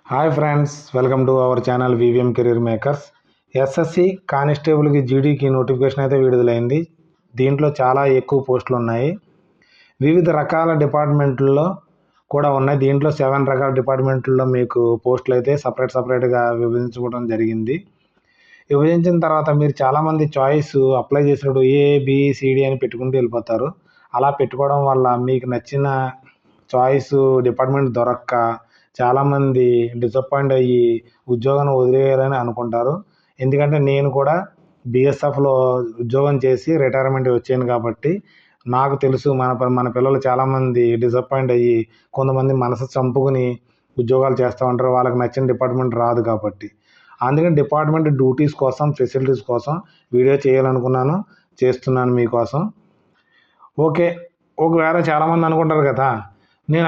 Hi friends, welcome to our channel VVM career makers. SSC కానిస్టేబుల్కి జీడీకి notification అయితే విడుదలైంది. దీంట్లో చాలా ఎక్కువ పోస్టులు ఉన్నాయి. వివిధ రకాల డిపార్ట్మెంట్లలో కూడా ఉన్నాయి. దీంట్లో 7 రకాల డిపార్ట్మెంట్లో మీకు పోస్టులు అయితే సపరేట్గా విభజించుకోవడం జరిగింది. విభజించిన తర్వాత మీరు చాలామంది చాయిస్ అప్లై చేసినప్పుడు ఏబిసిడి అని పెట్టుకుంటూ వెళ్ళిపోతారు. అలా పెట్టుకోవడం వల్ల మీకు నచ్చిన చాయిస్ డిపార్ట్మెంట్ దొరక్క చాలామంది డిసప్పాయింట్ అయ్యి ఉద్యోగాన్ని వదిలేయాలని అనుకుంటారు. ఎందుకంటే నేను కూడా బిఎస్ఎఫ్లో ఉద్యోగం చేసి రిటైర్మెంట్ వచ్చాను కాబట్టి నాకు తెలుసు మన పిల్లలు చాలామంది డిసప్పాయింట్ అయ్యి కొంతమంది మనసు చంపుకుని ఉద్యోగాలు చేస్తూ ఉంటారు. వాళ్ళకి నచ్చిన డిపార్ట్మెంట్ రాదు కాబట్టి. అందుకని డిపార్ట్మెంట్ డ్యూటీస్ కోసం, ఫెసిలిటీస్ కోసం వీడియో చేయాలనుకున్నాను, చేస్తున్నాను మీకోసం. ఓకే, ఒకవేళ చాలామంది అనుకుంటారు కదా, నేను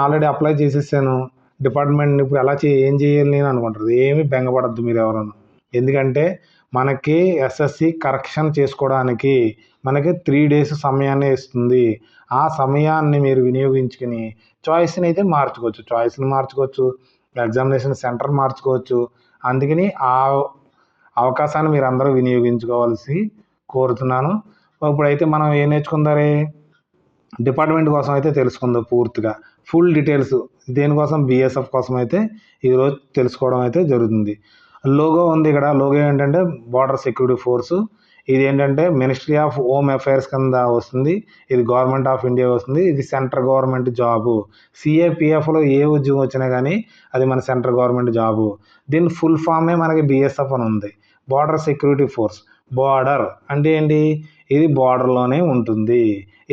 ఆల్రెడీ అప్లై చేసేసాను డిపార్ట్మెంట్, ఇప్పుడు ఏం చేయాలి నేను అనుకుంటారు. ఏమీ బెంగపడద్దు మీరు ఎవరన్నా. ఎందుకంటే మనకి ఎస్ఎస్సి కరెక్షన్ చేసుకోవడానికి మనకి 3 days సమయాన్ని ఇస్తుంది. ఆ సమయాన్ని మీరు వినియోగించుకుని చాయిస్ని అయితే మార్చుకోవచ్చు, ఎగ్జామినేషన్ సెంటర్ మార్చుకోవచ్చు. అందుకని ఆ అవకాశాన్ని మీరు అందరూ వినియోగించుకోవాల్సి కోరుతున్నాను. ఇప్పుడైతే మనం ఏం నేర్చుకుందారే, డిపార్ట్మెంట్ కోసం అయితే తెలుసుకుందాం పూర్తిగా ఫుల్ డీటెయిల్స్. దేనికోసం? బిఎస్ఎఫ్ కోసం అయితే ఈరోజు తెలుసుకోవడం అయితే జరుగుతుంది. లోగో ఉంది ఇక్కడ. లోగో ఏంటంటే బార్డర్ సెక్యూరిటీ ఫోర్సు. ఇది ఏంటంటే మినిస్ట్రీ ఆఫ్ హోమ్ అఫైర్స్ కింద వస్తుంది. ఇది గవర్నమెంట్ ఆఫ్ ఇండియా వస్తుంది. ఇది సెంట్రల్ గవర్నమెంట్ జాబు. సిఏపిఎఫ్లో ఏ ఉద్యోగం వచ్చినా కానీ అది మన సెంట్రల్ గవర్నమెంట్ జాబు. దీని ఫుల్ ఫామే మనకి బిఎస్ఎఫ్ అని ఉంది, బార్డర్ సెక్యూరిటీ ఫోర్స్. బార్డర్ అంటే ఏంటి? ఇది బార్డర్లోనే ఉంటుంది.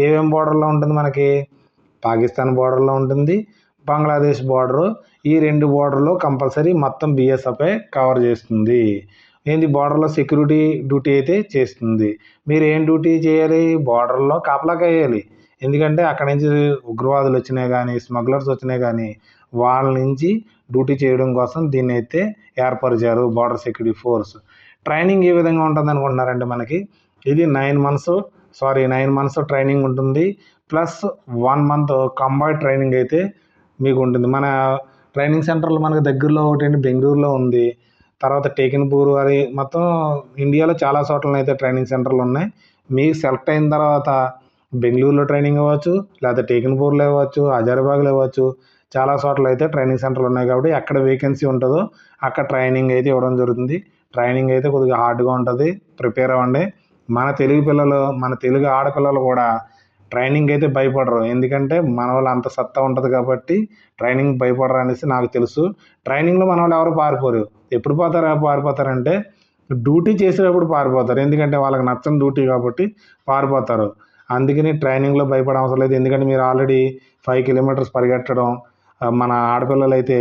ఏమేం బార్డర్లో ఉంటుంది? మనకి పాకిస్తాన్ బార్డర్లో ఉంటుంది, బంగ్లాదేశ్ బార్డరు. ఈ 2 బార్డర్లో కంపల్సరీ మొత్తం బిఎస్ఎఫ్ఏ కవర్ చేస్తుంది. ఏంది? బార్డర్లో సెక్యూరిటీ డ్యూటీ అయితే చేస్తుంది. మీరు ఏం డ్యూటీ చేయాలి? బార్డర్లో కాపలా కాయాలి. ఎందుకంటే అక్కడి నుంచి ఉగ్రవాదులు వచ్చినాయి కానీ, స్మగ్లర్స్ వచ్చినాయి కానీ, వాళ్ళ నుంచి డ్యూటీ చేయడం కోసం దీన్ని అయితే ఏర్పరిచారు బార్డర్ సెక్యూరిటీ ఫోర్స్. ట్రైనింగ్ ఏ విధంగా ఉంటుంది అనుకుంటున్నారంటే మనకి ఇది 9 months ట్రైనింగ్ ఉంటుంది. ప్లస్ 1 month కంబైన్డ్ ట్రైనింగ్ అయితే మీకు ఉంటుంది. మన ట్రైనింగ్ సెంటర్లు మనకు దగ్గరలో ఒకటి బెంగళూరులో ఉంది, తర్వాత టేకిన్పూర్, అది మొత్తం ఇండియాలో చాలా చోట్ల అయితే ట్రైనింగ్ సెంటర్లు ఉన్నాయి. మీకు సెలెక్ట్ అయిన తర్వాత బెంగళూరులో ట్రైనింగ్ ఇవ్వచ్చు, లేకపోతే టేకిన్పూర్లో ఇవ్వచ్చు, హజారీబాగ్లో ఇవ్వచ్చు. చాలా చోట్ల అయితే ట్రైనింగ్ సెంటర్లు ఉన్నాయి కాబట్టి ఎక్కడ వేకెన్సీ ఉంటుందో అక్కడ ట్రైనింగ్ అయితే ఇవ్వడం జరుగుతుంది. ట్రైనింగ్ అయితే కొద్దిగా హార్డ్గా ఉంటుంది, ప్రిపేర్ అవ్వండి. మన తెలుగు ఆడపిల్లలు కూడా ట్రైనింగ్ అయితే భయపడరు. ఎందుకంటే మన వాళ్ళు అంత సత్తా ఉంటుంది కాబట్టి ట్రైనింగ్ భయపడరు అనేసి నాకు తెలుసు. ట్రైనింగ్లో మన వాళ్ళు ఎవరు పారిపోరు. ఎప్పుడు పారిపోతారంటే డ్యూటీ చేసేటప్పుడు పారిపోతారు. ఎందుకంటే వాళ్ళకి నచ్చని డ్యూటీ కాబట్టి పారిపోతారు. అందుకని ట్రైనింగ్లో భయపడే అవసరం లేదు. ఎందుకంటే మీరు ఆల్రెడీ 5 kilometers పరిగెట్టడం, మన ఆడపిల్లలు అయితే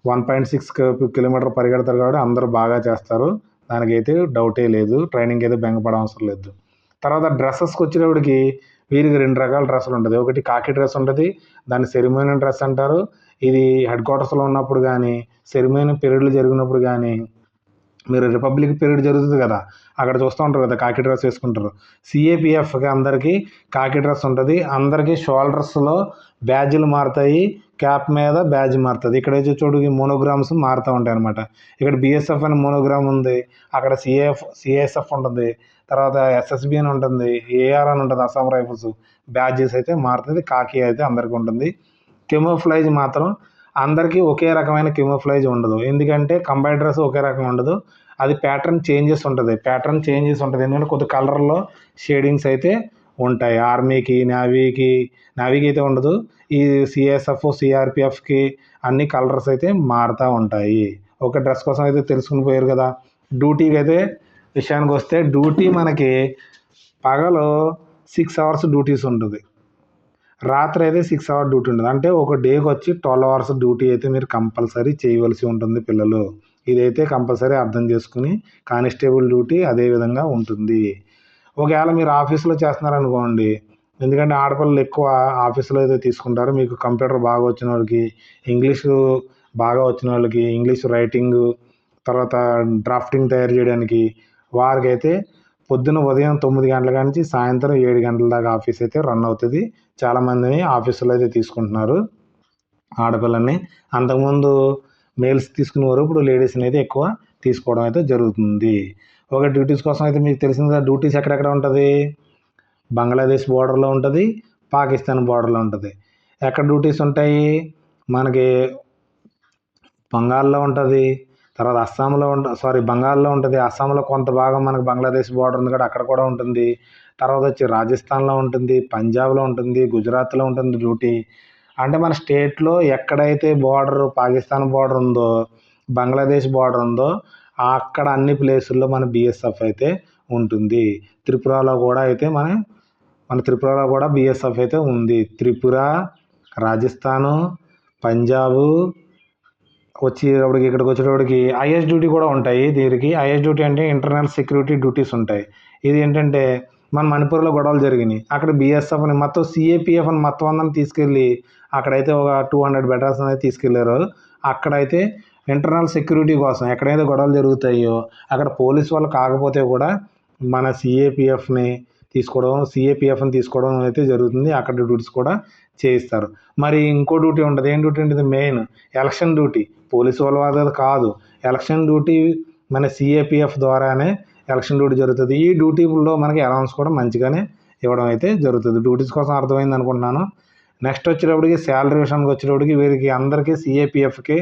1.6 kilometers పరిగెడతారు కాబట్టి అందరూ బాగా చేస్తారు. దానికైతే డౌటే లేదు. ట్రైనింగ్ అయితే బెంగపడే అవసరం లేదు. తర్వాత డ్రెస్సెస్కి వచ్చేటప్పటికి వీరికి 2 రకాల డ్రెస్సులు ఉంటుంది. ఒకటి కాకి డ్రెస్ ఉంటుంది, దాన్ని సెరిమోనియల్ డ్రెస్ అంటారు. ఇది హెడ్ క్వార్టర్స్లో ఉన్నప్పుడు కానీ, సెరిమోనియల్ పీరియడ్లు జరిగినప్పుడు కానీ, మీరు రిపబ్లిక్ పీరియడ్ జరుగుతుంది కదా, అక్కడ చూస్తూ ఉంటారు కదా కాకి డ్రెస్ వేసుకుంటారు. సిఏపిఎఫ్కి అందరికీ కాకి డ్రెస్ ఉంటుంది. అందరికీ షోల్డర్స్లో బ్యాడ్జీలు మారుతాయి, క్యాప్ మీద బ్యాడ్జ్ మారుతుంది. ఇక్కడ వచ్చే చోటుకి మోనోగ్రామ్స్ మారుతూ ఉంటాయి అనమాట. ఇక్కడ బిఎస్ఎఫ్ అని మోనోగ్రామ్ ఉంది, అక్కడ సిఎస్ఎఫ్ ఉంటుంది, తర్వాత ఎస్ఎస్బి అని ఉంటుంది, ఏఆర్ అని ఉంటుంది, అస్సాం రైఫిల్స్. బ్యాడ్జెస్ అయితే మారుతుంది. కాకి అయితే అందరికీ ఉంటుంది. కెమోఫ్లైజ్ మాత్రం అందరికీ ఒకే రకమైన కెమోఫ్లైజ్ ఉండదు. ఎందుకంటే కంబైన్డ్ డ్రెస్ ఒకే రకంగా ఉండదు, అది ప్యాటర్న్ చేంజెస్ ఉంటుంది. ఎందుకంటే కొద్ది కలర్లో షేడింగ్స్ అయితే ఉంటాయి. ఆర్మీకి, నేవీకి అయితే ఉండదు. ఈ సిఎస్ఎఫ్, సిఆర్పిఎఫ్కి అన్ని కలర్స్ అయితే మారుతూ ఉంటాయి. ఒక డ్రెస్ కోసం అయితే తెలుసుకుని పోయారు కదా. డ్యూటీకి అయితే విషయానికి వస్తే, డ్యూటీ మనకి పగలు 6 hours డ్యూటీస్ ఉంటుంది, రాత్రి అయితే 6 hours డ్యూటీ ఉంటుంది. అంటే ఒక డేకి వచ్చి 12 hours డ్యూటీ అయితే మీరు కంపల్సరీ చేయవలసి ఉంటుంది పిల్లలు. ఇదైతే కంపల్సరీ అర్థం చేసుకుని కానిస్టేబుల్ డ్యూటీ అదే విధంగా ఉంటుంది. ఒకవేళ మీరు ఆఫీస్లో చేస్తున్నారనుకోండి, ఎందుకంటే ఆడపిల్లలు ఎక్కువ ఆఫీసులో అయితే తీసుకుంటారు. మీకు కంప్యూటర్ బాగా వచ్చిన వాళ్ళకి, ఇంగ్లీషు బాగా వచ్చిన వాళ్ళకి, ఇంగ్లీష్ రైటింగ్, తర్వాత డ్రాఫ్టింగ్ తయారు చేయడానికి, వారికైతే ఉదయం 9 గంటల నుంచి సాయంత్రం 7 గంటల దాకా ఆఫీస్ అయితే రన్ అవుతుంది. చాలామందిని ఆఫీసులో అయితే తీసుకుంటున్నారు ఆడపిల్లల్ని. అంతకుముందు మేల్స్ తీసుకునేవారు, ఇప్పుడు లేడీస్ని అయితే ఎక్కువ తీసుకోవడం అయితే జరుగుతుంది. ఒక డ్యూటీస్ కోసం అయితే మీకు తెలిసింది కదా, డ్యూటీస్ ఎక్కడెక్కడ ఉంటుంది, బంగ్లాదేశ్ బార్డర్లో ఉంటుంది, పాకిస్తాన్ బార్డర్లో ఉంటుంది. ఎక్కడ డ్యూటీస్ ఉంటాయి, మనకి బంగాల్లో ఉంటుంది, తర్వాత అస్సాంలో బంగాల్లో ఉంటుంది, అస్సాంలో కొంత భాగం మనకు బంగ్లాదేశ్ బార్డర్ ఉంది కదా, అక్కడ కూడా ఉంటుంది. తర్వాత వచ్చి రాజస్థాన్లో ఉంటుంది, పంజాబ్లో ఉంటుంది, గుజరాత్లో ఉంటుంది డ్యూటీ. అంటే మన స్టేట్లో ఎక్కడైతే బార్డర్ పాకిస్తాన్ బార్డర్ ఉందో, బంగ్లాదేశ్ బార్డర్ ఉందో అక్కడ అన్ని ప్లేసుల్లో మన బిఎస్ఎఫ్ అయితే ఉంటుంది. త్రిపురలో కూడా అయితే మన త్రిపురలో కూడా బిఎస్ఎఫ్ అయితే ఉంది. త్రిపుర, రాజస్థాను, పంజాబు ఇక్కడికి వచ్చేటప్పటికి ఐఎస్ డ్యూటీ కూడా ఉంటాయి. దీనికి ఐఎస్ డ్యూటీ అంటే ఇంటర్నల్ సెక్యూరిటీ డ్యూటీస్ ఉంటాయి. ఇది ఏంటంటే మన మణిపూర్లో గొడవలు జరిగినాయి, అక్కడ బిఎస్ఎఫ్ని మొత్తం సిఏపిఎఫ్ అని మొత్తం అందరిని తీసుకెళ్ళి అక్కడైతే ఒక 200 బెటాల్స్ అనేది తీసుకెళ్లారు. అక్కడైతే ఇంటర్నల్ సెక్యూరిటీ కోసం ఎక్కడైతే గొడవలు జరుగుతాయో అక్కడ పోలీస్ వాళ్ళు కాకపోతే కూడా మన సిఏపిఎఫ్ని తీసుకోవడం అయితే జరుగుతుంది. అక్కడ డ్యూటీస్ కూడా చేయిస్తారు. మరి ఇంకో డ్యూటీ ఉంటుంది. ఏం డ్యూటీ ఉంటుంది, మెయిన్ ఎలక్షన్ డ్యూటీ. పోలీసు వాళ్ళ కాదు, ఎలక్షన్ డ్యూటీ మన సిఏపిఎఫ్ ద్వారానే ఎలక్షన్ డ్యూటీ జరుగుతుంది. ఈ డ్యూటీలో మనకి అలవెన్స్ కూడా మంచిగానే ఇవ్వడం అయితే జరుగుతుంది. డ్యూటీస్ కోసం అర్థమైంది అనుకుంటున్నాను. నెక్స్ట్ వచ్చేటప్పటికి శాలరీ విషయానికి వచ్చేటప్పటికి వీరికి అందరికీ సిఏపిఎఫ్కి,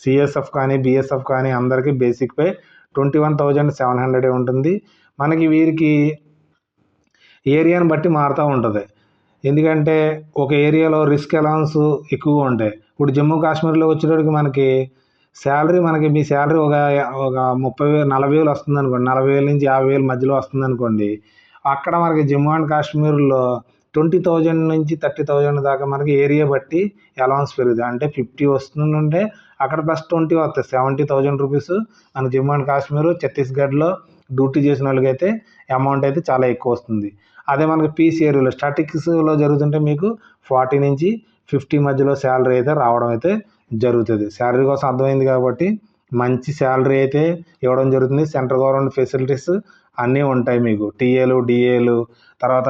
సిఎస్ఎఫ్ కానీ బిఎస్ఎఫ్ కానీ అందరికీ బేసిక్ పే 21,700 ఉంటుంది. మనకి వీరికి ఏరియాని బట్టి మారుతూ ఉంటుంది. ఎందుకంటే ఒక ఏరియాలో రిస్క్ అలవెన్స్ ఎక్కువగా ఉంటాయి. ఇప్పుడు జమ్మూ కాశ్మీర్లో వచ్చేటప్పటికి మీ శాలరీ ఒక 40,000 వస్తుంది అనుకోండి, 40,000 నుంచి 50,000 మధ్యలో వస్తుంది అనుకోండి. అక్కడ మనకి జమ్మూ అండ్ కాశ్మీర్లో 20,000 నుంచి 30,000 దాకా మనకి ఏరియా బట్టి అలవెన్స్ పెరుగుతుంది. అంటే 50 వస్తుందంటే అక్కడ ప్లస్ 20 వస్తాయి, 70,000 రూపీస్. మన జమ్మూ అండ్ కాశ్మీర్, ఛత్తీస్గఢ్లో డ్యూటీ చేసిన వాళ్ళకైతే అమౌంట్ అయితే చాలా ఎక్కువ వస్తుంది. అదే మనకి పీస్ ఏరియాలో స్టాటిక్స్లో జరుగుతుంటే మీకు 40 నుంచి 50 మధ్యలో శాలరీ అయితే రావడం అయితే జరుగుతుంది. శాలరీ కోసం అర్థమైంది కాబట్టి మంచి శాలరీ అయితే ఇవ్వడం జరుగుతుంది. సెంట్రల్ గవర్నమెంట్ ఫెసిలిటీస్ అన్నీ ఉంటాయి మీకు, టీఏలు, డిఏలు, తర్వాత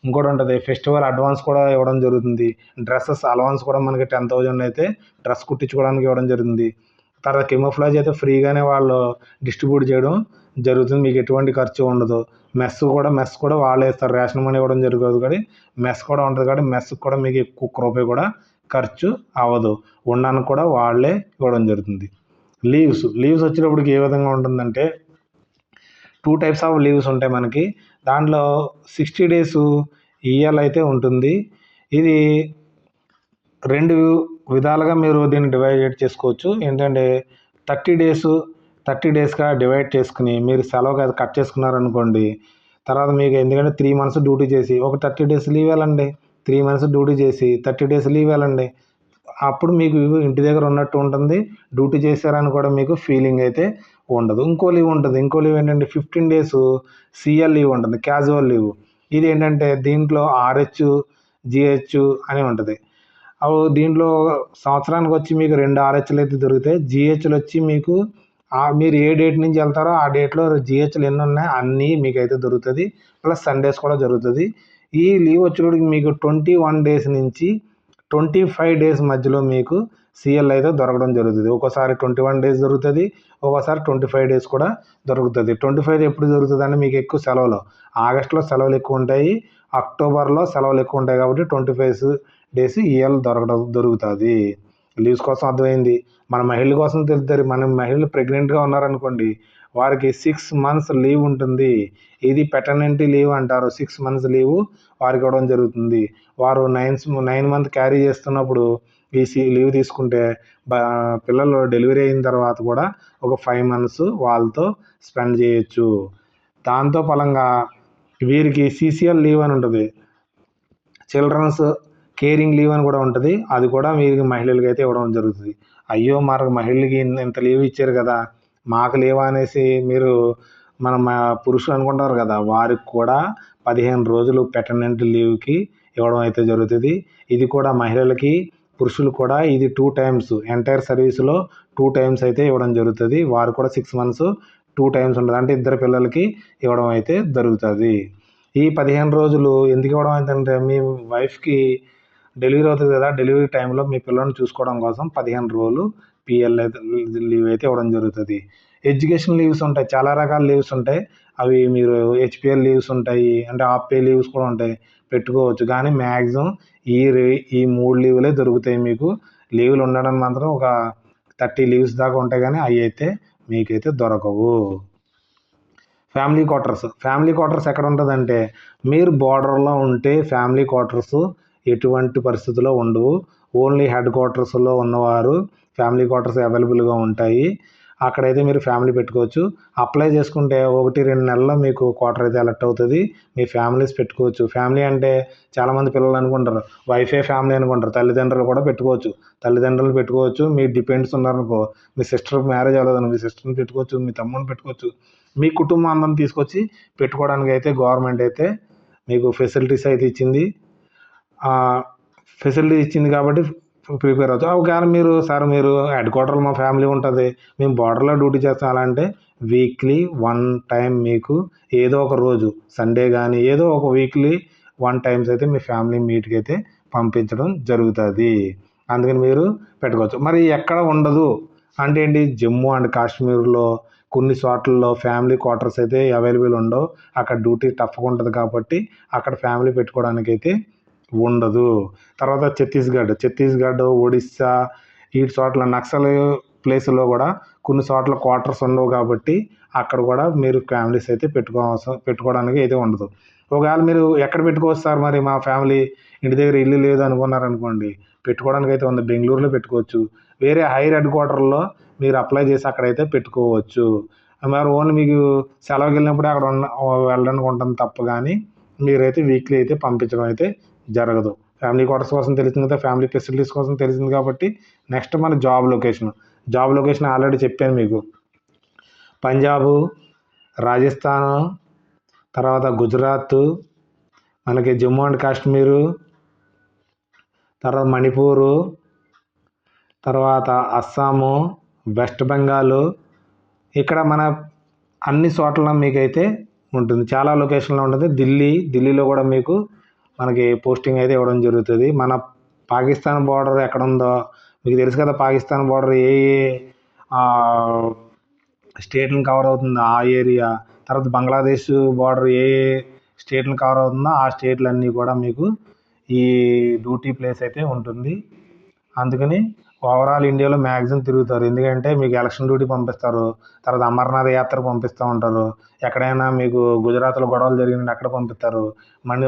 ఇంకోటి ఉంటుంది ఫెస్టివల్ అడ్వాన్స్ కూడా ఇవ్వడం జరుగుతుంది. డ్రెస్సెస్ అలవెన్స్ కూడా మనకి 10,000 అయితే డ్రెస్ కుట్టించుకోవడానికి ఇవ్వడం జరుగుతుంది. తర్వాత కెమోఫ్లాజ్ అయితే ఫ్రీగానే వాళ్ళు డిస్ట్రిబ్యూట్ చేయడం జరుగుతుంది, మీకు ఎటువంటి ఖర్చు ఉండదు. మెస్ కూడా వాళ్ళే ఇస్తారు, రేషన్ మనీ ఇవ్వడం జరుగుతుంది. కానీ మెస్ కూడా ఉంటుంది కాబట్టి మెస్కి కూడా మీకు ఒక్క రూపాయి కూడా ఖర్చు అవ్వదు. ఉండడానికి కూడా వాళ్ళే ఇవ్వడం జరుగుతుంది. లీవ్స్ వచ్చేటప్పటికి ఏ విధంగా ఉంటుందంటే 2 టైప్స్ ఆఫ్ లీవ్స్ ఉంటాయి మనకి. దాంట్లో 60 డేస్ ఈఎల్ అయితే ఉంటుంది. ఇది 2 విధాలుగా మీరు దీన్ని డివైడ్ చేసుకోవచ్చు. ఏంటంటే 30 డేస్గా డివైడ్ చేసుకుని మీరు సెలవుకి అది కట్ చేసుకున్నారనుకోండి. తర్వాత మీకు ఎందుకంటే 3 months డ్యూటీ చేసి ఒక 30 డేస్ లీవ్ వెళ్ళండి, 3 months డ్యూటీ చేసి 30 డేస్ లీవ్ వెళ్ళండి. అప్పుడు మీకు ఇంటి దగ్గర ఉన్నట్టు ఉంటుంది, డ్యూటీ చేశారని కూడా మీకు ఫీలింగ్ అయితే ఉండదు. ఇంకో లీవ్ ఏంటంటే 15 డేస్ సిఎల్ లీవ్ ఉంటుంది, క్యాజువల్ లీవ్. ఇది ఏంటంటే దీంట్లో ఆర్హెచ్, జిహెచ్ అని ఉంటుంది. దీంట్లో సంవత్సరానికి వచ్చి మీకు 2 ఆర్హెచ్లు అయితే దొరుకుతాయి. జిహెచ్లు వచ్చి మీకు మీరు ఏ డేట్ నుంచి వెళ్తారో ఆ డేట్లో జిహెచ్లు ఎన్ని ఉన్నాయి అన్నీ మీకు అయితే దొరుకుతుంది. ప్లస్ సండేస్ కూడా జరుగుతుంది. ఈ లీవ్ వచ్చేటప్పటికి మీకు 21 డేస్ నుంచి 25 డేస్ మధ్యలో మీకు సిఎల్ అయితే దొరకడం జరుగుతుంది. ఒక్కోసారి 21 డేస్ దొరుకుతుంది, ఒక్కోసారి 25 డేస్ కూడా దొరుకుతుంది. 25 ఎప్పుడు దొరుకుతుంది అంటే మీకు ఎక్కువ సెలవులు, ఆగస్టులో సెలవులు ఎక్కువ ఉంటాయి, అక్టోబర్లో సెలవులు ఎక్కువ ఉంటాయి కాబట్టి 25 డేస్ ఈఎల్ దొరుకుతుంది. లీవ్స్ కోసం అర్థమైంది. మన మహిళల కోసం తెలుస్తుంది. మన మహిళలు ప్రెగ్నెంట్గా ఉన్నారనుకోండి, వారికి 6 months లీవ్ ఉంటుంది. ఇది పెటర్నిటీ లీవ్ అంటారు. 6 months లీవ్ వారికి ఇవ్వడం జరుగుతుంది. వారు 9 month క్యారీ చేస్తున్నప్పుడు ఈ లీవ్ తీసుకుంటే పిల్లలు డెలివరీ అయిన తర్వాత కూడా ఒక 5 months వాళ్ళతో స్పెండ్ చేయొచ్చు. దాంతో ఫలంగా వీరికి సిసిఎల్ లీవ్ అని ఉంటుంది, చిల్డ్రన్స్ కేరింగ్ లీవ్ అని కూడా ఉంటుంది. అది కూడా వీరికి మహిళలకి అయితే ఇవ్వడం జరుగుతుంది. అయ్యో మనకు మహిళలకి ఇంత లీవ్ ఇచ్చారు కదా, మాకు లీవ్ అనేసి మీరు పురుషులు అనుకుంటారు కదా, వారికి కూడా 15 రోజులు పెటర్నిటీ లీవ్కి ఇవ్వడం అయితే జరుగుతుంది. ఇది కూడా మహిళలకి, పురుషులు కూడా ఇది 2 times ఎంటైర్ సర్వీస్లో 2 times అయితే ఇవ్వడం జరుగుతుంది. వారు కూడా 6 months 2 times ఉంటుంది, అంటే ఇద్దరు పిల్లలకి ఇవ్వడం అయితే జరుగుతుంది. ఈ 15 రోజులు ఎందుకు ఇవ్వడం ఏంటంటే మీ వైఫ్కి డెలివరీ అవుతుంది కదా, డెలివరీ టైంలో మీ పిల్లల్ని చూసుకోవడం కోసం 15 రోజులు పిఎల్ లీవ్ అయితే ఇవ్వడం జరుగుతుంది. ఎడ్యుకేషన్ లీవ్స్ ఉంటాయి, చాలా రకాల లీవ్స్ ఉంటాయి. అవి మీరు హెచ్పిఎల్ లీవ్స్ ఉంటాయి, అంటే హాఫ్ పే లీవ్స్ కూడా ఉంటాయి, పెట్టుకోవచ్చు. కానీ మ్యాక్సిమం ఈ 3 లీవులే దొరుకుతాయి మీకు. లీవులు ఉండడం మాత్రం ఒక 30 లీవ్స్ దాకా ఉంటాయి, కానీ అవి అయితే మీకైతే దొరకవు. ఫ్యామిలీ క్వార్టర్స్ ఎక్కడ ఉంటుందంటే, మీరు బోర్డర్లో ఉంటే ఫ్యామిలీ క్వార్టర్స్ ఎటువంటి పరిస్థితుల్లో ఉండవు. ఓన్లీ హెడ్ క్వార్టర్స్లో ఉన్నవారు ఫ్యామిలీ క్వార్టర్స్ అవైలబుల్గా ఉంటాయి. అక్కడైతే మీరు ఫ్యామిలీ పెట్టుకోవచ్చు. అప్లై చేసుకుంటే 1-2 నెలల్లో మీకు క్వార్టర్ అయితే అలర్ట్ అవుతుంది. మీ ఫ్యామిలీస్ పెట్టుకోవచ్చు. ఫ్యామిలీ అంటే చాలామంది పిల్లలు అనుకుంటారు, వైఫే ఫ్యామిలీ అనుకుంటారు. తల్లిదండ్రులు కూడా పెట్టుకోవచ్చు. తల్లిదండ్రులు పెట్టుకోవచ్చు. మీ డిపెండ్స్ ఉన్నారనుకో, మీ సిస్టర్ మ్యారేజ్ అవ్వలేదని మీ సిస్టర్ని పెట్టుకోవచ్చు, మీ తమ్ముడిని పెట్టుకోవచ్చు. మీ కుటుంబం అందరిని తీసుకొచ్చి పెట్టుకోవడానికి అయితే గవర్నమెంట్ అయితే మీకు ఫెసిలిటీస్ అయితే ఇచ్చింది. కాబట్టి ప్రిపేర్ అవ్వచ్చు. ఒకవేళ మీరు హెడ్ క్వార్టర్లో మా ఫ్యామిలీ ఉంటుంది, మేము బార్డర్లో డ్యూటీ చేస్తాం అలా అంటే, వీక్లీ 1 టైం మీకు ఏదో ఒక రోజు సండే కానీ ఏదో ఒక వీక్లీ 1 టైమ్స్ అయితే మీ ఫ్యామిలీ మీట్కి అయితే పంపించడం జరుగుతుంది. అందుకని మీరు పెట్టుకోవచ్చు. మరి ఎక్కడ ఉండదు అంటే ఏంటి, జమ్మూ అండ్ కాశ్మీర్లో కొన్ని చోట్లలో ఫ్యామిలీ క్వార్టర్స్ అయితే అవైలబుల్ ఉండవు. అక్కడ డ్యూటీ టఫ్గా ఉంటుంది కాబట్టి అక్కడ ఫ్యామిలీ పెట్టుకోవడానికి అయితే ఉండదు. తర్వాత ఛత్తీస్గఢ్, ఒడిస్సా ఈ చోట్ల నక్సల్ ప్లేసుల్లో కూడా కొన్ని చోట్ల క్వార్టర్స్ ఉండవు కాబట్టి అక్కడ కూడా మీరు ఫ్యామిలీస్ అయితే పెట్టుకోవడానికి అయితే ఉండదు. ఒకవేళ మీరు ఎక్కడ పెట్టుకోవచ్చు సార్, మరి మా ఫ్యామిలీ ఇంటి దగ్గర ఇల్లు లేదు అనుకున్నారనుకోండి, పెట్టుకోవడానికి అయితే ఉంది. బెంగళూరులో పెట్టుకోవచ్చు. వేరే హైర్ హెడ్ క్వార్టర్లో మీరు అప్లై చేసి అక్కడైతే పెట్టుకోవచ్చు. మరి ఓన్లీ మీకు సెలవుకి వెళ్ళినప్పుడే అక్కడ వెళ్ళడానికి ఉంటుంది తప్ప, కానీ మీరైతే వీక్లీ అయితే పంపించడం అయితే జరగదు. ఫ్యామిలీ క్వార్టర్స్ కోసం తెలిసింది కదా, ఫ్యామిలీ ఫెసిలిటీస్ కోసం తెలిసింది కాబట్టి నెక్స్ట్ మన జాబ్ లొకేషన్ ఆల్రెడీ చెప్పాను మీకు. పంజాబు, రాజస్థాను, తర్వాత గుజరాత్, మనకి జమ్మూ అండ్ కాశ్మీరు, తర్వాత మణిపూరు, తర్వాత అస్సాము, వెస్ట్ బెంగాల్, ఇక్కడ మన అన్ని చోట్ల మీకైతే ఉంటుంది. చాలా లొకేషన్లో ఉంటుంది. ఢిల్లీలో కూడా మీకు మనకి పోస్టింగ్ అయితే ఇవ్వడం జరుగుతుంది. మన పాకిస్తాన్ బార్డర్ ఎక్కడ ఉందో మీకు తెలుసు కదా, పాకిస్తాన్ బార్డర్ ఏ స్టేట్లను కవర్ అవుతుందో ఆ ఏరియా, తర్వాత బంగ్లాదేశ్ బార్డర్ ఏ స్టేట్లను కవర్ అవుతుందో ఆ స్టేట్లన్నీ కూడా మీకు ఈ డ్యూటీ ప్లేస్ అయితే ఉంటుంది. అందుకని ఓవరాల్ ఇండియాలో మ్యాక్సిమం తిరుగుతారు. ఎందుకంటే మీకు ఎలక్షన్ డ్యూటీ పంపిస్తారు, తర్వాత అమర్నాథ్ యాత్ర పంపిస్తూ ఉంటారు. ఎక్కడైనా మీకు గుజరాత్లో గొడవలు జరిగిన అక్కడ పంపిస్తారు,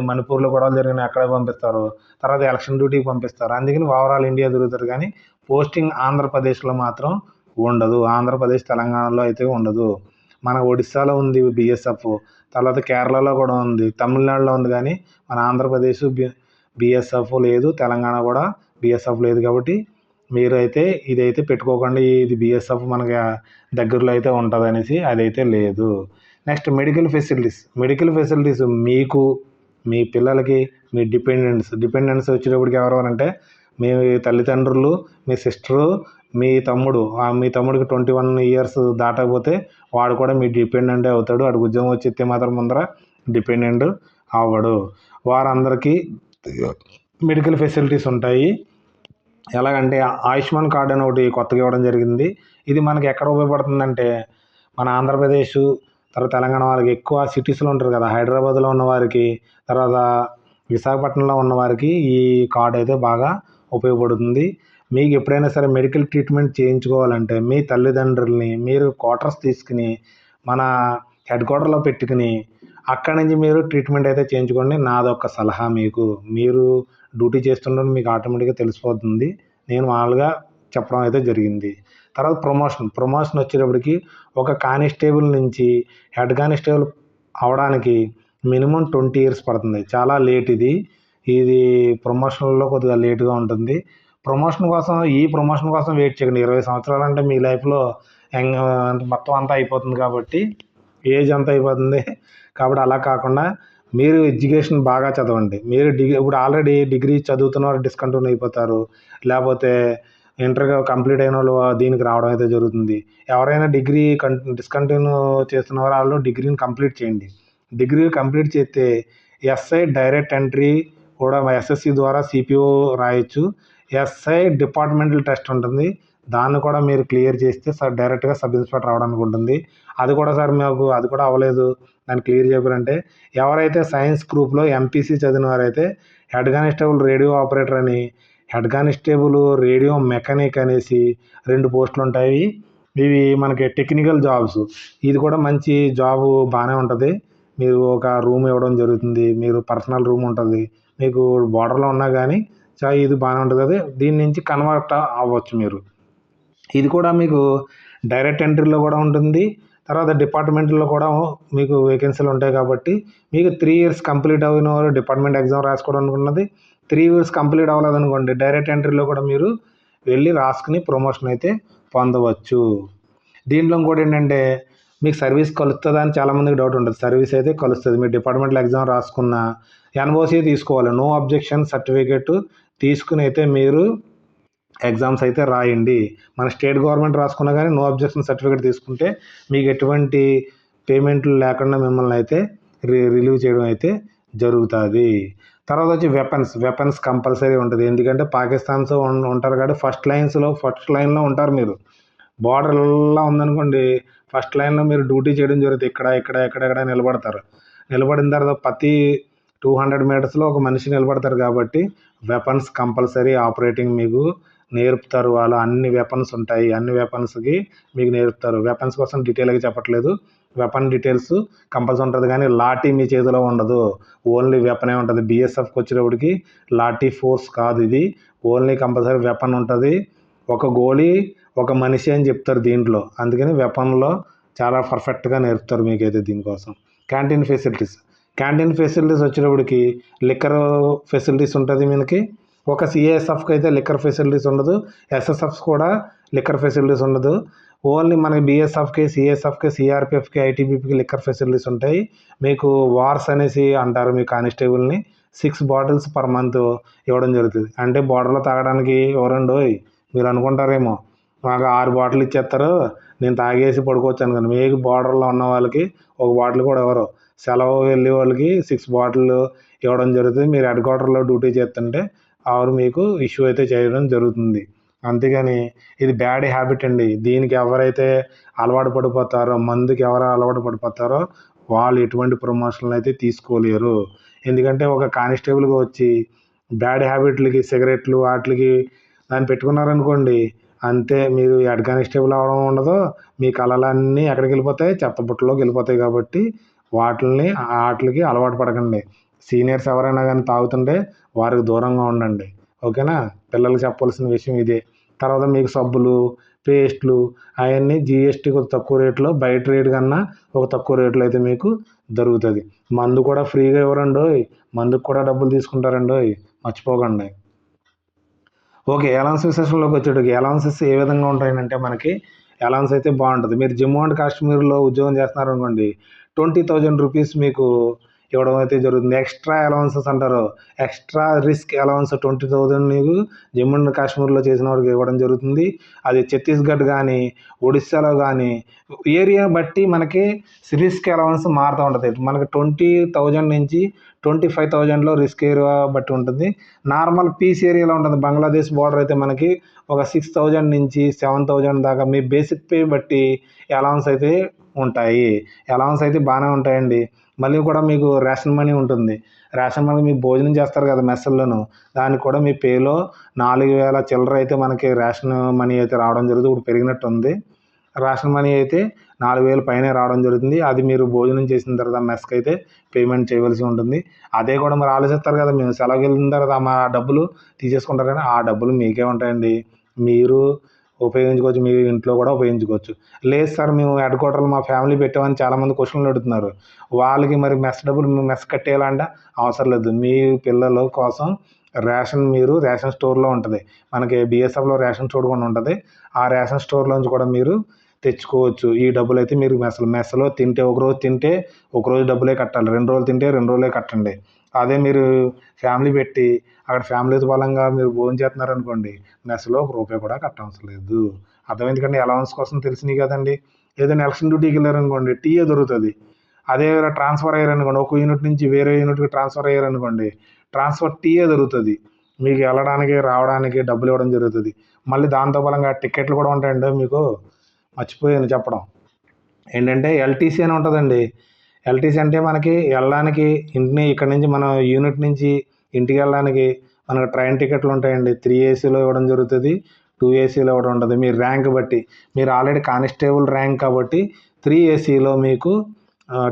మణిపూర్లో గొడవలు జరిగిన అక్కడే పంపిస్తారు, తర్వాత ఎలక్షన్ డ్యూటీకి పంపిస్తారు. అందుకని ఓవరాల్ ఇండియా తిరుగుతారు, కానీ పోస్టింగ్ ఆంధ్రప్రదేశ్లో మాత్రం ఉండదు. ఆంధ్రప్రదేశ్, తెలంగాణలో అయితే ఉండదు. మన ఒడిస్సాలో ఉంది బిఎస్ఎఫ్, తర్వాత కేరళలో కూడా ఉంది, తమిళనాడులో ఉంది, కానీ మన ఆంధ్రప్రదేశ్ బిఎస్ఎఫ్ లేదు, తెలంగాణ కూడా బిఎస్ఎఫ్ లేదు. కాబట్టి మీరైతే ఇదైతే పెట్టుకోకండి, ఇది బిఎస్ఎఫ్ మనకి దగ్గరలో అయితే ఉంటుంది అనేసి అదైతే లేదు. నెక్స్ట్ మెడికల్ ఫెసిలిటీస్ మీకు, మీ పిల్లలకి, మీ డిపెండెంట్స్ వచ్చేటప్పటికి ఎవరు అంటే మీ తల్లిదండ్రులు, మీ సిస్టరు, మీ తమ్ముడికి 21 ఇయర్స్ దాటకపోతే వాడు కూడా మీ డిపెండెంటే అవుతాడు. వాడికి ఉద్యోగం వచ్చేస్తే మాత్రం ముందర డిపెండెంట్ అవ్వడు. వారందరికీ మెడికల్ ఫెసిలిటీస్ ఉంటాయి. ఎలాగంటే ఆయుష్మాన్ కార్డు అని ఒకటి కొత్తగా ఇవ్వడం జరిగింది. ఇది మనకి ఎక్కడ ఉపయోగపడుతుందంటే, మన ఆంధ్రప్రదేశ్, తర్వాత తెలంగాణ వాళ్ళకి ఎక్కువ సిటీస్లో ఉంటారు కదా, హైదరాబాద్లో ఉన్న వారికి, తర్వాత విశాఖపట్నంలో ఉన్న వారికి ఈ కార్డు అయితే బాగా ఉపయోగపడుతుంది. మీకు ఎప్పుడైనా సరే మెడికల్ ట్రీట్మెంట్ చేయించుకోవాలంటే మీ తల్లిదండ్రుల్ని మీరు క్వార్టర్స్ తీసుకుని మన హెడ్ క్వార్టర్లో పెట్టుకుని అక్కడి నుంచి మీరు ట్రీట్మెంట్ అయితే చేయించుకోండి. నాదొక సలహా మీకు, మీరు డ్యూటీ చేస్తుండడం మీకు ఆటోమేటిక్గా తెలిసిపోతుంది. నేను మామూలుగా చెప్పడం అయితే జరిగింది. తర్వాత ప్రమోషన్ వచ్చేటప్పటికి ఒక కానిస్టేబుల్ నుంచి హెడ్ కానిస్టేబుల్ అవడానికి మినిమం 20 ఇయర్స్ పడుతుంది. చాలా లేట్ ఇది ప్రమోషన్లో కొద్దిగా లేటుగా ఉంటుంది. ఈ ప్రమోషన్ కోసం వెయిట్ చేయకండి. 20 సంవత్సరాలు అంటే మీ లైఫ్లో మొత్తం అంతా అయిపోతుంది కాబట్టి, ఏజ్ అంతా అయిపోతుంది కాబట్టి అలా కాకుండా మీరు ఎడ్యుకేషన్ బాగా చదవండి. మీరు ఇప్పుడు ఆల్రెడీ డిగ్రీ చదువుతున్న డిస్కంటిన్యూ అయిపోతారు, లేకపోతే ఇంటర్ కంప్లీట్ అయిన వాళ్ళు దీనికి రావడం అయితే జరుగుతుంది. ఎవరైనా డిగ్రీ డిస్కంటిన్యూ చేస్తున్న వాళ్ళు డిగ్రీని కంప్లీట్ చేయండి. డిగ్రీ కంప్లీట్ చేస్తే ఎస్ఐ డైరెక్ట్ ఎంట్రీ కూడా ఎస్ఎస్సి ద్వారా సిపిఓ రాయొచ్చు. ఎస్ఐ డిపార్ట్మెంటల్ టెస్ట్ ఉంటుంది, దాన్ని కూడా మీరు క్లియర్ చేస్తే సార్ డైరెక్ట్గా సబ్ ఇన్స్పెక్టర్ రావడానికి ఉంటుంది. అది కూడా సార్ మాకు అది కూడా అవ్వలేదు, దాన్ని క్లియర్ చెప్పారంటే ఎవరైతే సైన్స్ గ్రూప్లో ఎంపీసీ చదివిన వారైతే హెడ్ కానిస్టేబుల్ రేడియో ఆపరేటర్ అని, హెడ్ కానిస్టేబుల్ రేడియో మెకానిక్ అనేసి 2 పోస్టులు ఉంటాయి. ఇవి మనకి టెక్నికల్ జాబ్స్. ఇది కూడా మంచి జాబు, బాగానే ఉంటుంది. మీరు ఒక రూమ్ ఇవ్వడం జరుగుతుంది, మీరు పర్సనల్ రూమ్ ఉంటుంది, మీకు బార్డర్లో ఉన్నా కానీ ఇది బాగానే ఉంటుంది. అది దీని నుంచి కన్వర్ట్ అవ్వచ్చు మీరు. ఇది కూడా మీకు డైరెక్ట్ ఎంట్రీలో కూడా ఉంటుంది, తర్వాత డిపార్ట్మెంట్లో కూడా మీకు వేకెన్సీలు ఉంటాయి. కాబట్టి మీకు 3 ఇయర్స్ కంప్లీట్ అయిన వారు డిపార్ట్మెంట్ ఎగ్జామ్ రాసుకోవడానికి ఉన్నది. 3 ఇయర్స్ కంప్లీట్ అవ్వలేదు అనుకోండి, డైరెక్ట్ ఎంట్రీలో కూడా మీరు వెళ్ళి రాసుకుని ప్రమోషన్ అయితే పొందవచ్చు. దీంట్లో కూడా ఏంటంటే మీకు సర్వీస్ కలుస్తుందా అని చాలామందికి డౌట్ ఉంటుంది. సర్వీస్ అయితే కలుస్తుంది. మీరు డిపార్ట్మెంట్లో ఎగ్జామ్ రాసుకున్న ఎన్ఓసీ తీసుకోవాలి, నో అబ్జెక్షన్ సర్టిఫికేట్ తీసుకుని అయితే మీరు ఎగ్జామ్స్ అయితే రాయండి. మన స్టేట్ గవర్నమెంట్ రాసుకున్నా కానీ నో అబ్జెక్షన్ సర్టిఫికేట్ తీసుకుంటే మీకు ఎటువంటి పేమెంట్లు లేకుండా మిమ్మల్ని అయితే రిలీవ్ చేయడం అయితే జరుగుతుంది. తర్వాత వచ్చి వెపన్స్ కంపల్సరీ ఉంటుంది. ఎందుకంటే పాకిస్తాన్స్ ఉంటారు కాబట్టి ఫస్ట్ లైన్లో ఉంటారు. మీరు బార్డర్లా ఉందనుకోండి, ఫస్ట్ లైన్లో మీరు డ్యూటీ చేయడం జరుగుతుంది. ఎక్కడెక్కడ నిలబడతారు. నిలబడిన తర్వాత ప్రతి 200 మీటర్స్లో ఒక మనిషి నిలబడతారు. కాబట్టి వెపన్స్ కంపల్సరీ ఆపరేటింగ్ మీకు నేర్పుతారు. వాళ్ళు అన్ని వెపన్స్ ఉంటాయి, అన్ని వెపన్స్కి మీకు నేర్పుతారు. వెపన్స్ కోసం డీటెయిల్గా చెప్పట్లేదు, వెపన్ డీటెయిల్స్ కంపల్సరీ ఉంటుంది. కానీ లాఠీ మీ చేతిలో ఉండదు, ఓన్లీ వెపనే ఉంటుంది. బీఎస్ఎఫ్కి వచ్చేటప్పటికి లాఠీ ఫోర్స్ కాదు, ఇది ఓన్లీ కంపల్సరీ వెపన్ ఉంటుంది. ఒక గోళీ ఒక మనిషి అని చెప్తారు దీంట్లో, అందుకని వెపన్లో చాలా పర్ఫెక్ట్గా నేర్పుతారు మీకైతే. దీనికోసం క్యాంటీన్ ఫెసిలిటీస్ వచ్చేటప్పటికి లిక్కర్ ఫెసిలిటీస్ ఉంటుంది. మనకి ఒక సిఏఎస్ఎఫ్కి అయితే లిక్కర్ ఫెసిలిటీస్ ఉండదు, ఎస్ఎస్ఎఫ్స్ కూడా లిక్కర్ ఫెసిలిటీస్ ఉండదు. ఓన్లీ మనకి బీఎస్ఎఫ్కి, సిఎస్ఎఫ్కి, సిఆర్పిఎఫ్కి, ఐటీబీపీకి లిక్కర్ ఫెసిలిటీస్ ఉంటాయి. మీకు వార్స్ అనేసి అంటారు. మీ కానిస్టేబుల్ని 6 బాటిల్స్ పర్ మంత్ ఇవ్వడం జరుగుతుంది. అంటే బార్డర్లో తాగడానికి ఎవరండో మీరు అనుకుంటారేమో, మాకు 6 బాటిల్ ఇచ్చేస్తారు, నేను తాగేసి పడుకోవచ్చు అనుకోండి. మీకు బార్డర్లో ఉన్న వాళ్ళకి 1 బాటిల్ కూడా ఎవరు, సెలవు వెళ్ళే వాళ్ళకి 6 బాటిల్ ఇవ్వడం జరుగుతుంది. మీరు హెడ్ క్వార్టర్లో డ్యూటీ చేస్తుంటే వారు మీకు ఇష్యూ అయితే చేయడం జరుగుతుంది. అంతేగాని ఇది బ్యాడ్ హ్యాబిట్ అండి. దీనికి ఎవరైతే అలవాటు పడిపోతారో, మందుకి ఎవరు అలవాటు పడిపోతారో వాళ్ళు ఎటువంటి ప్రమోషన్లు అయితే తీసుకోలేరు. ఎందుకంటే ఒక కానిస్టేబుల్గా వచ్చి బ్యాడ్ హ్యాబిట్లకి, సిగరెట్లు వాటికి దాన్ని పెట్టుకున్నారనుకోండి, అంతే, మీరు హెడ్ కానిస్టేబుల్ అవ్వడం ఉండదు. మీ కళలన్నీ ఎక్కడికి వెళ్ళిపోతాయి, చెత్తబుట్టలోకి వెళ్ళిపోతాయి. కాబట్టి వాటికి అలవాటు పడకండి. సీనియర్స్ ఎవరైనా కానీ తాగుతుంటే వారికి దూరంగా ఉండండి, ఓకేనా. పిల్లలకు చెప్పాల్సిన విషయం ఇదే. తర్వాత మీకు సబ్బులు, పేస్ట్లు అవన్నీ జిఎస్టీ తక్కువ రేట్లో, బయట రేటు కన్నా ఒక తక్కువ రేట్లో అయితే మీకు దొరుకుతుంది. మందు కూడా ఫ్రీగా ఇవ్వరండి, మందుకు కూడా డబ్బులు తీసుకుంటారండి, మర్చిపోకండి. ఓకే, అలవెన్స్ సెషన్లోకి వచ్చేటికి అలవెన్సెస్ ఏ విధంగా ఉంటాయంటే మనకి అలవెన్స్ అయితే బాగుంటుంది. మీరు జమ్మూ అండ్ కాశ్మీర్లో ఉద్యోగం చేస్తున్నారు అనుకోండి, 20,000 రూపీస్ మీకు ఇవ్వడం అయితే జరుగుతుంది. ఎక్స్ట్రా అలవెన్సెస్ అంటారు, ఎక్స్ట్రా రిస్క్ అలవెన్స్ 20,000 నీకు జమ్మూ అండ్ కాశ్మీర్లో చేసిన వారికి ఇవ్వడం జరుగుతుంది. అది ఛత్తీస్గఢ్ కానీ, ఒడిస్సాలో కానీ ఏరియా బట్టి మనకి రిస్క్ అలవెన్స్ మారుతూ ఉంటుంది. మనకి 20,000 నుంచి 25,000లో రిస్క్ ఏరియా బట్టి ఉంటుంది. నార్మల్ పీస్ ఏరియాలో ఉంటుంది. బంగ్లాదేశ్ బార్డర్ అయితే మనకి ఒక 6,000 నుంచి 7,000 దాకా మీ బేసిక్ పే బట్టి అలవెన్స్ అయితే ఉంటాయి. అలవెన్స్ అయితే బాగానే ఉంటాయండి. మళ్ళీ కూడా మీకు రేషన్ మనీ ఉంటుంది. రేషన్ మనీ మీకు భోజనం చేస్తారు కదా మెస్సుల్లోనూ, దానికి కూడా మీ పేలో 4,000 చిల్లర అయితే మనకి రేషన్ మనీ అయితే రావడం జరుగుతుంది. ఇప్పుడు పెరిగినట్టు ఉంది. రేషన్ మనీ అయితే 4,000 పైనే రావడం జరుగుతుంది. అది మీరు భోజనం చేసిన తర్వాత మెస్కి అయితే పేమెంట్ చేయవలసి ఉంటుంది. అదే కూడా మరి ఆలోచిస్తారు కదా, మేము సెలవుకి వెళ్ళిన తర్వాత మా డబ్బులు తీసేసుకుంటారని, ఆ డబ్బులు మీకే ఉంటాయండి, మీరు ఉపయోగించుకోవచ్చు, మీ ఇంట్లో కూడా ఉపయోగించుకోవచ్చు. లేదు సార్, మేము హెడ్ క్వార్టర్లో మా ఫ్యామిలీ పెట్టామని చాలామంది క్వశ్చన్లు అడుగుతున్నారు. వాళ్ళకి మరి మెస్ డబ్బులు మెస్ కట్టేయాలంటే అవసరం లేదు. మీ పిల్లల కోసం రేషన్ స్టోర్లో ఉంటుంది. మనకి బీఎస్ఎఫ్లో రేషన్ స్టోర్ కూడా ఉంటుంది. ఆ రేషన్ స్టోర్లోంచి కూడా మీరు తెచ్చుకోవచ్చు. ఈ డబ్బులు అయితే మీరు మెస్లో తింటే ఒకరోజు తింటే ఒకరోజు డబ్బులే కట్టాలి, 2 రోజులు తింటే 2 రోజులే కట్టండి. అదే మీరు ఫ్యామిలీ పెట్టి అక్కడ ఫ్యామిలీ బలంగా మీరు భోజనం చేస్తున్నారు అనుకోండి, మెస్లో ₹1 కూడా కట్టవసరం లేదు. అర్థమైంది కండి. అలవెన్స్ కోసం తెలిసినాయి కదండి. ఏదైనా ఎలక్షన్ డ్యూటీకి వెళ్ళారనుకోండి, టీఏ దొరుకుతుంది. అదే ట్రాన్స్ఫర్ అయ్యారనుకోండి, ఒక యూనిట్ నుంచి వేరే యూనిట్కి ట్రాన్స్ఫర్ అయ్యారనుకోండి, ట్రాన్స్ఫర్ టీఏ దొరుకుతుంది. మీకు వెళ్ళడానికి రావడానికి డబ్బులు ఇవ్వడం జరుగుతుంది. మళ్ళీ దాంతో బలంగా టికెట్లు కూడా ఉంటాయండి. మీకు మర్చిపోయాను చెప్పడం. ఏంటంటే ఎల్టీసీ అని ఉంటుందండి. ఎల్టీసీ అంటే మనకి వెళ్ళడానికి ఇక్కడ నుంచి మన యూనిట్ నుంచి ఇంటికి వెళ్ళడానికి మనకు ట్రైన్ టికెట్లు ఉంటాయండి. 3 ఏసీలో ఇవ్వడం జరుగుతుంది, 2 ఏసీలో ఇవ్వడం ఉంటుంది. మీ ర్యాంక్ బట్టి, మీరు ఆల్రెడీ కానిస్టేబుల్ ర్యాంక్ కాబట్టి 3 ఏసీలో మీకు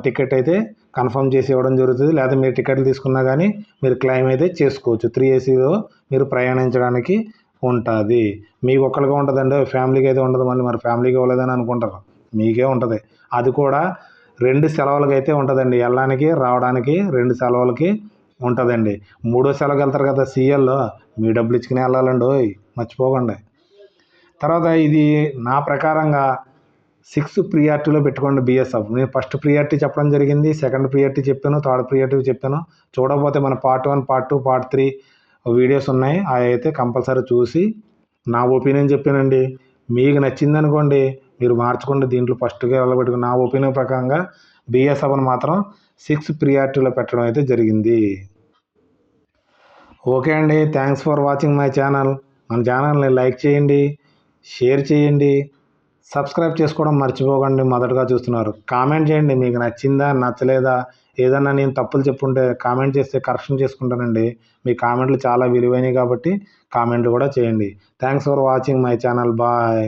టికెట్ అయితే కన్ఫర్మ్ చేసి ఇవ్వడం జరుగుతుంది. లేదా మీరు టికెట్లు తీసుకున్నా కానీ మీరు క్లెయిమ్ అయితే చేసుకోవచ్చు. 3 ఏసీలో మీరు ప్రయాణించడానికి ఉంటుంది. మీకు ఒక్కరిగా ఉంటుందండి, ఫ్యామిలీకి అయితే ఉండదు. మరి ఫ్యామిలీకి ఇవ్వలేదని అనుకుంటారు, మీకే ఉంటుంది. అది కూడా 2 సెలవులకి అయితే ఉంటుందండి. వెళ్ళడానికి రావడానికి 2 సెలవులకి ఉంటుందండి. 3వ సెలవుకి వెళ్తారు కదా సీఎల్లో, మీ డబ్బులు ఇచ్చుకుని వెళ్ళాలండి, మర్చిపోకండి. తర్వాత ఇది నా ప్రకారంగా 6 ప్రియారిటీలో పెట్టుకోండి బిఎస్ఎఫ్. నేను ఫస్ట్ ప్రియారిటీ చెప్పడం జరిగింది, సెకండ్ ప్రియారిటీ చెప్పాను, థర్డ్ ప్రియారిటీ చెప్పాను. చూడకపోతే మన పార్ట్ 1, పార్ట్ 2, పార్ట్ 3 వీడియోస్ ఉన్నాయి. అవి అయితే కంపల్సరీ చూసి నా ఒపీనియన్ చెప్పానండి. మీకు నచ్చింది అనుకోండి, మీరు మార్చుకోండి. దీంట్లో ఫస్ట్గా వెళ్ళబెట్టుకుని నా ఒపీనియన్ ప్రకారంగా బిఎస్ఎఫ్ని మాత్రం 6 ప్రియారిటీలో పెట్టడం అయితే జరిగింది. ఓకే అండి, thanks for watching my channel. మన ఛానల్ని లైక్ చేయండి, షేర్ చేయండి, సబ్స్క్రైబ్ చేసుకోవడం మర్చిపోకండి. మొదటగా చూస్తున్నారు, కామెంట్ చేయండి. మీకు నచ్చిందా నచ్చలేదా, ఏదన్నా నేను తప్పులు చెప్పుంటే కామెంట్ చేస్తే కరెక్షన్ చేసుకుంటానండి. మీ కామెంట్లు చాలా విలువైనవి కాబట్టి కామెంట్లు కూడా చేయండి. Thanks for watching my channel. Bye.